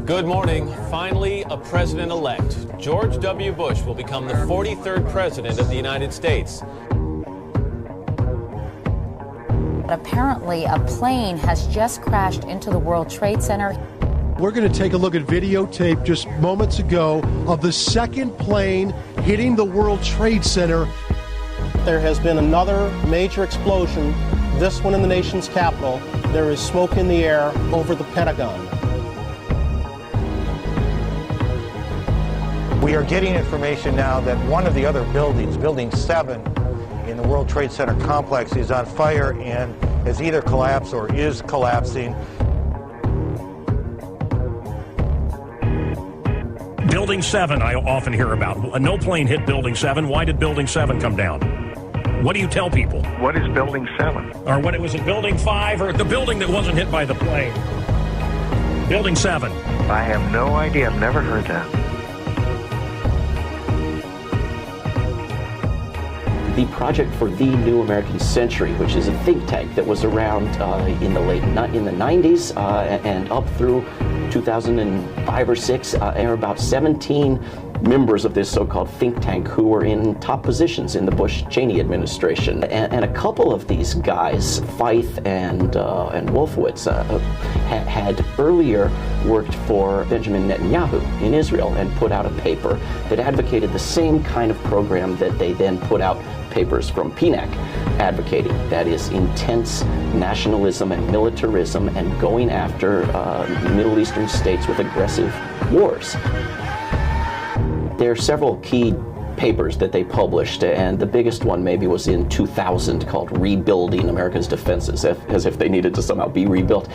Good morning. Finally, a president-elect. George W. Bush will become the 43rd president of the United States. Apparently, a plane has just crashed into the World Trade Center. We're going to take a look at videotape just moments ago of the second plane hitting the World Trade Center. There has been another major explosion, this one in the nation's capital. There is smoke in the air over the Pentagon. We are getting information now that one of the other buildings, Building 7 in the World Trade Center complex, is on fire and has either collapsed or is collapsing. Building 7 I often hear about. No plane hit Building 7. Why did Building 7 come down? What do you tell people? What is Building 7? Or what, was it Building 5 or the building that wasn't hit by the plane? Building 7. I have no idea. I've never heard that. The Project for the New American Century, which is a think tank that was around in the 90s and up through 2005 or 6, there are about 17 members of this so-called think tank who were in top positions in the Bush-Cheney administration. And a couple of these guys, Feith and Wolfowitz, had earlier worked for Benjamin Netanyahu in Israel and put out a paper that advocated the same kind of program that they then put out papers from PNAC advocating. That is intense nationalism and militarism and going after Middle Eastern states with aggressive wars. There are several key papers that they published, and the biggest one maybe was in 2000 called Rebuilding America's Defenses, as if they needed to somehow be rebuilt.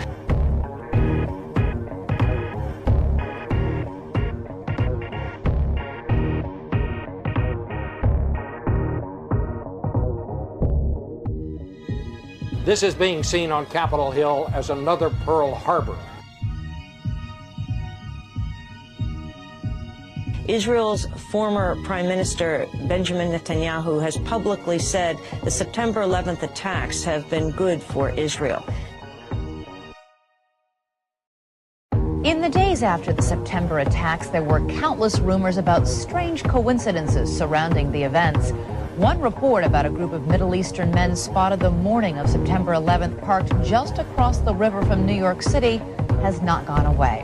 This is being seen on Capitol Hill as another Pearl Harbor. Israel's former Prime Minister Benjamin Netanyahu has publicly said the September 11th attacks have been good for Israel. In the days after the September attacks, there were countless rumors about strange coincidences surrounding the events. One report about a group of Middle Eastern men spotted the morning of September 11th parked just across the river from New York City has not gone away.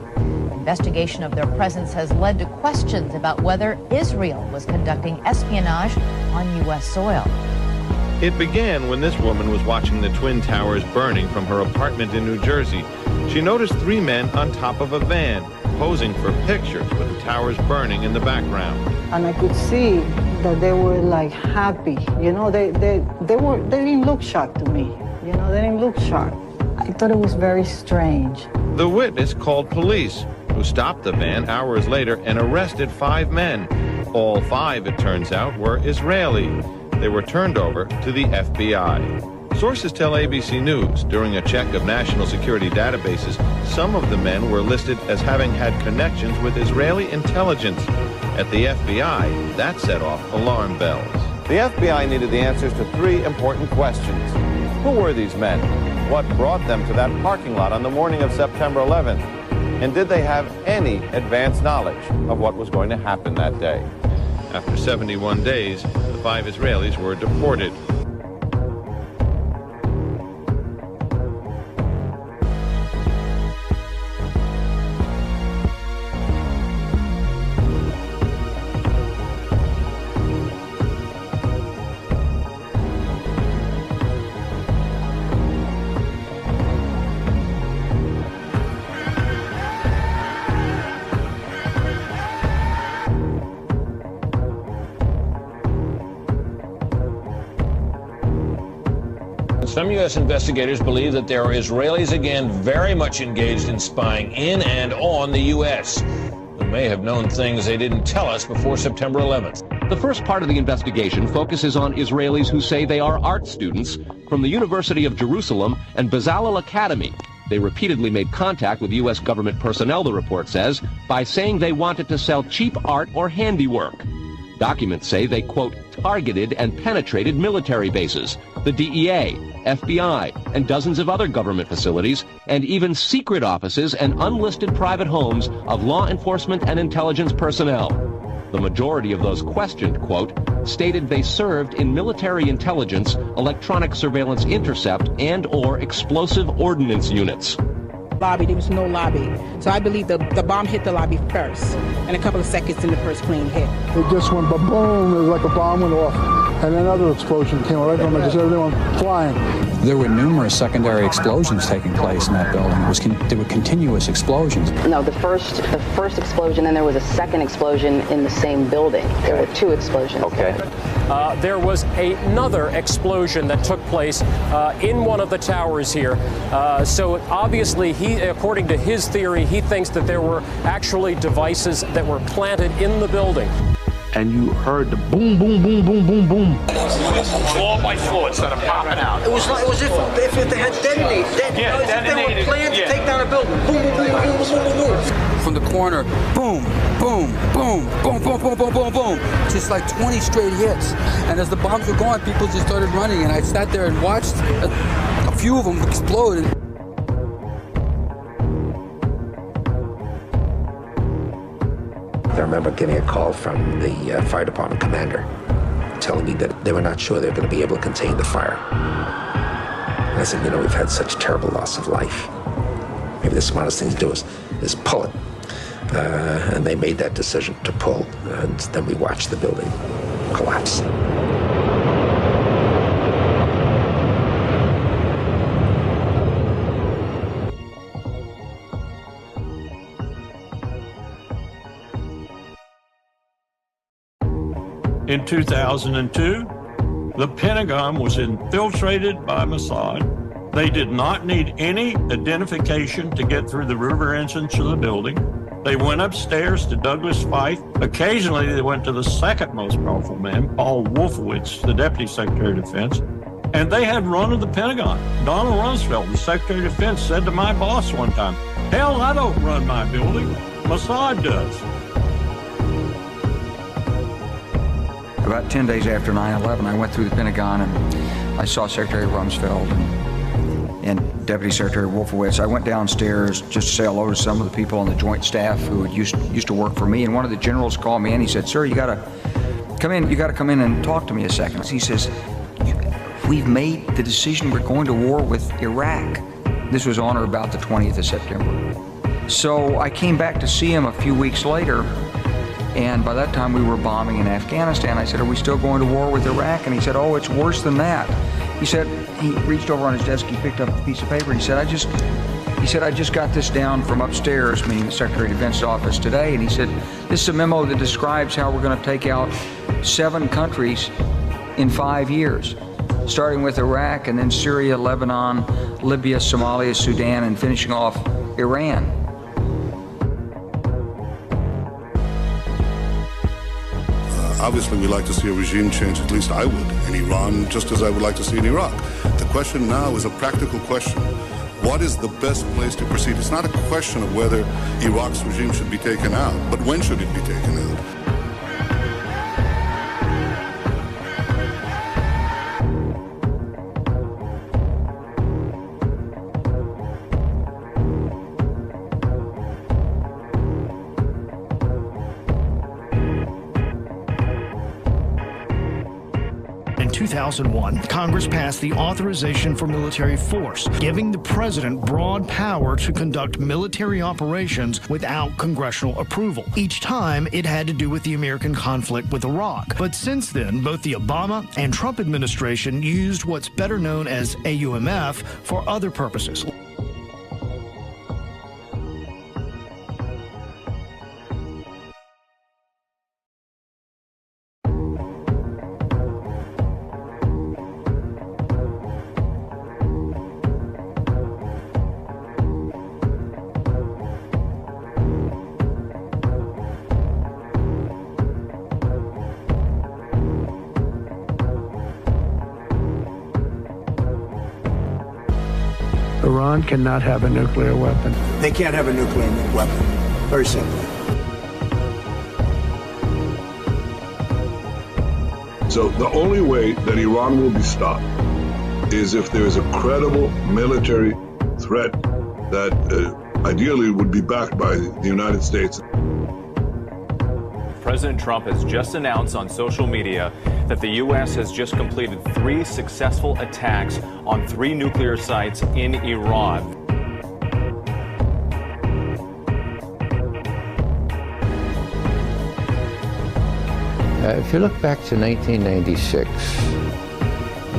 Investigation of their presence has led to questions about whether Israel was conducting espionage on U.S. soil. It began when this woman was watching the Twin Towers burning from her apartment in New Jersey. She noticed 3 men on top of a van, posing for pictures with the towers burning in the background. And I could see that they were like happy. You know, they didn't look shocked to me. You know, they didn't look shocked. I thought it was very strange. The witness called police, who stopped the van hours later and arrested 5 men. All 5, it turns out, were Israeli. They were turned over to the FBI. Sources tell ABC News during a check of national security databases, some of the men were listed as having had connections with Israeli intelligence. At the FBI, that set off alarm bells. The FBI needed the answers to 3 important questions. Who were these men? What brought them to that parking lot on the morning of September 11th? And did they have any advance knowledge of what was going to happen that day? After 71 days, the 5 Israelis were deported. Some U.S. investigators believe that there are Israelis again very much engaged in spying in and on the U.S. who may have known things they didn't tell us before September 11th. The first part of the investigation focuses on Israelis who say they are art students from the University of Jerusalem and Bezalel Academy. They repeatedly made contact with U.S. government personnel, the report says, by saying they wanted to sell cheap art or handiwork. Documents say they, quote, targeted and penetrated military bases, the DEA, FBI, and dozens of other government facilities, and even secret offices and unlisted private homes of law enforcement and intelligence personnel. The majority of those questioned, quote, stated they served in military intelligence, electronic surveillance intercept, and/or explosive ordnance units. Lobby, there was no lobby. So I believe the bomb hit the lobby first, and a couple of seconds in the first plane hit. It just went ba-boom, it was like a bomb went off, and another explosion came right from it, just everyone flying. There were numerous secondary explosions taking place in that building. There were continuous explosions. No, the first explosion, and there was a second explosion in the same building. There were two explosions. Okay. There was another explosion that took place in one of the towers here. So obviously, according to his theory, he thinks that there were actually devices that were planted in the building. And you heard the boom, boom, boom, boom, boom, boom. Floor by floor instead of popping out. It was if they had detonated. They were planning to take down a building. Boom, boom, boom, boom, boom, boom, boom. From the corner, boom, boom, boom, boom, boom, boom, boom, boom, boom. Just like 20 straight hits. And as the bombs were going, people just started running. And I sat there and watched a few of them explode. I remember getting a call from the fire department commander telling me that they were not sure they were going to be able to contain the fire. And I said, we've had such terrible loss of life. Maybe the smartest thing to do is pull it. And they made that decision to pull, and then we watched the building collapse. In 2002, the Pentagon was infiltrated by Mossad. They did not need any identification to get through the river entrance of the building. They went upstairs to Douglas Feith. Occasionally, they went to the second most powerful man, Paul Wolfowitz, the Deputy Secretary of Defense, and they had run of the Pentagon. Donald Rumsfeld, the Secretary of Defense, said to my boss one time, "Hell, I don't run my building. Mossad does." About 10 days after 9/11, I went through the Pentagon and I saw Secretary Rumsfeld and Deputy Secretary Wolfowitz. I went downstairs just to say hello to some of the people on the joint staff who had used to work for me. And one of the generals called me and he said, "Sir, you got to come in. You got to come in and talk to me a second." He says, "We've made the decision. We're going to war with Iraq." This was on or about the 20th of September. So I came back to see him a few weeks later. And by that time, we were bombing in Afghanistan. I said, "Are we still going to war with Iraq?" And he said, "Oh, it's worse than that." He said, he reached over on his desk, he picked up a piece of paper, and he said, I just got this down from upstairs, meaning the Secretary of Defense's office today. And he said, "This is a memo that describes how we're going to take out 7 countries in 5 years, starting with Iraq and then Syria, Lebanon, Libya, Somalia, Sudan, and finishing off Iran." Obviously, we'd like to see a regime change, at least I would, in Iran, just as I would like to see in Iraq. The question now is a practical question. What is the best place to proceed? It's not a question of whether Iraq's regime should be taken out, but when should it be taken out? In 2001, Congress passed the Authorization for Military Force, giving the president broad power to conduct military operations without congressional approval. Each time, it had to do with the American conflict with Iraq. But since then, both the Obama and Trump administration used what's better known as AUMF for other purposes. Iran cannot have a nuclear weapon. They can't have a nuclear weapon. Very simple. So the only way that Iran will be stopped is if there is a credible military threat that ideally would be backed by the United States. President Trump has just announced on social media that the U.S. has just completed 3 successful attacks on 3 nuclear sites in Iran. If you look back to 1996,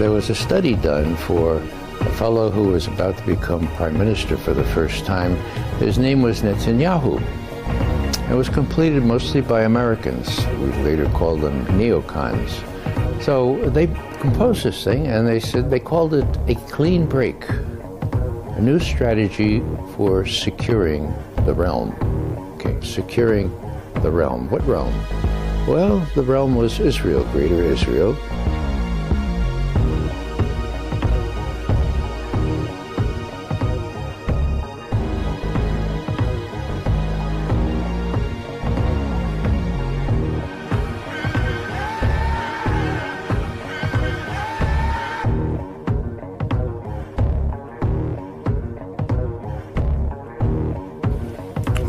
there was a study done for a fellow who was about to become prime minister for the first time. His name was Netanyahu. It was completed mostly by Americans. We later called them neocons. So they composed this thing and they called it a clean break, a new strategy for securing the realm. Okay, securing the realm. What realm? Well, the realm was Israel, Greater Israel.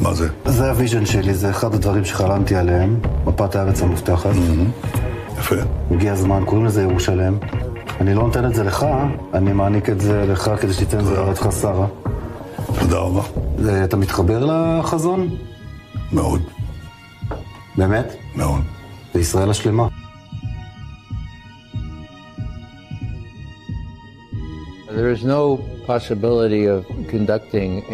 מה זה? זה הוויז'ן שלי, זה אחד הדברים שחלמתי עליהם, מפת הארץ המובטחת. יפה. הגיע הזמן, קוראים לזה ירושלם. אני לא נותן את זה לך, אני מעניק את זה לך כדי שתיתן את זה לארצך שרה. תודה רבה. אתה מתחבר לחזון? מאוד. באמת? מאוד. לישראל השלמה. There is no possibility of conducting a